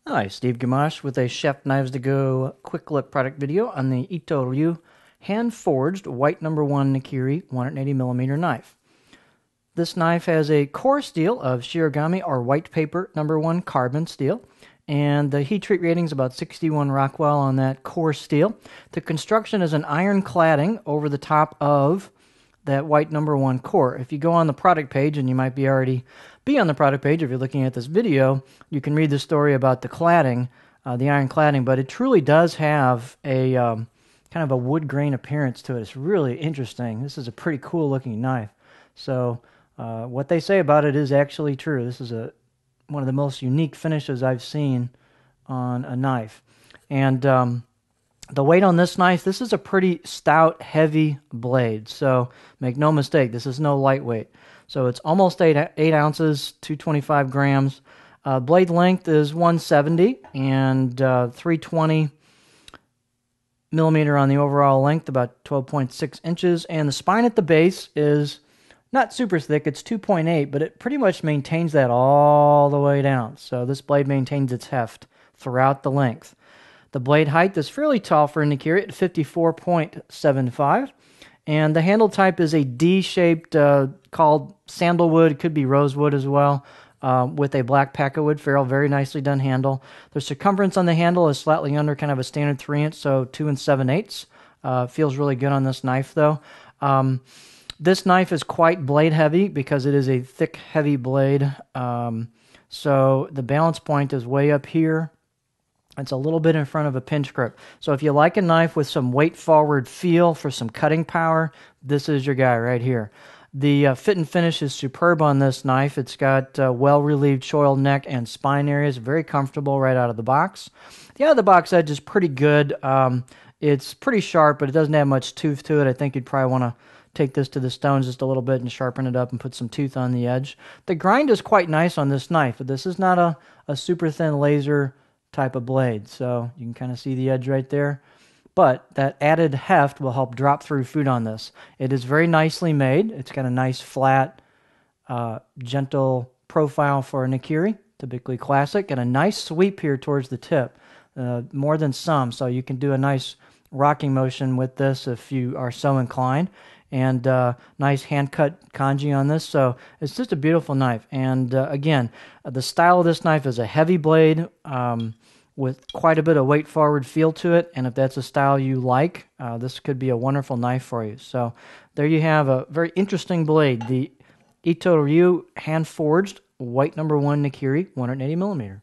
Hi, Steve Gamache with a Chef Knives to Go quick look product video on the Itto hand forged white #1 Nakiri 180mm knife. This knife has a core steel of Shirogami or white paper #1 carbon steel, and the heat treat rating is about 61 Rockwell on that core steel. The construction is an iron cladding over the top of that white #1 core. If you go on the product page, and you might be already on the product page if you're looking at this video, you can read the story about the cladding, the iron cladding, but it truly does have a kind of a wood grain appearance to it. It's really interesting. This is a pretty cool looking knife. So what they say about it is actually true. This is one of the most unique finishes I've seen on a knife. And the weight on this knife, this is a pretty stout, heavy blade. So make no mistake, this is no lightweight. So it's almost 8 ounces, 225 grams. Blade length is 170 and 320 millimeter on the overall length, about 12.6 inches. And the spine at the base is not super thick, it's 2.8, but it pretty much maintains that all the way down. So this blade maintains its heft throughout the length. The blade height is fairly tall for a Nakiri at 54.75. And the handle type is a D-shaped, called sandalwood. It could be rosewood as well, with a black packawood ferrule. Very nicely done handle. The circumference on the handle is slightly under kind of a standard 3-inch, so 2 7/8. Feels really good on this knife, though. This knife is quite blade heavy because it is a thick, heavy blade. So the balance point is way up here. It's a little bit in front of a pinch grip. So if you like a knife with some weight forward feel for some cutting power, this is your guy right here. The fit and finish is superb on this knife. It's got well-relieved choil neck and spine areas. Very comfortable right out of the box. The out-of-the-box edge is pretty good. It's pretty sharp, but it doesn't have much tooth to it. I think you'd probably want to take this to the stones just a little bit and sharpen it up and put some tooth on the edge. The grind is quite nice on this knife, but this is not a super thin laser type of blade, so you can kind of see the edge right there, but that added heft will help drop through food on this. It is very nicely made. It's got a nice flat gentle profile for a Nakiri, typically classic, and a nice sweep here towards the tip, more than some, so you can do a nice rocking motion with this if you are so inclined. And nice hand-cut kanji on this, so it's just a beautiful knife. And again, the style of this knife is a heavy blade with quite a bit of weight-forward feel to it, and if that's a style you like, this could be a wonderful knife for you. So there you have a very interesting blade, the Itto hand-forged white #1 Nakiri 180mm.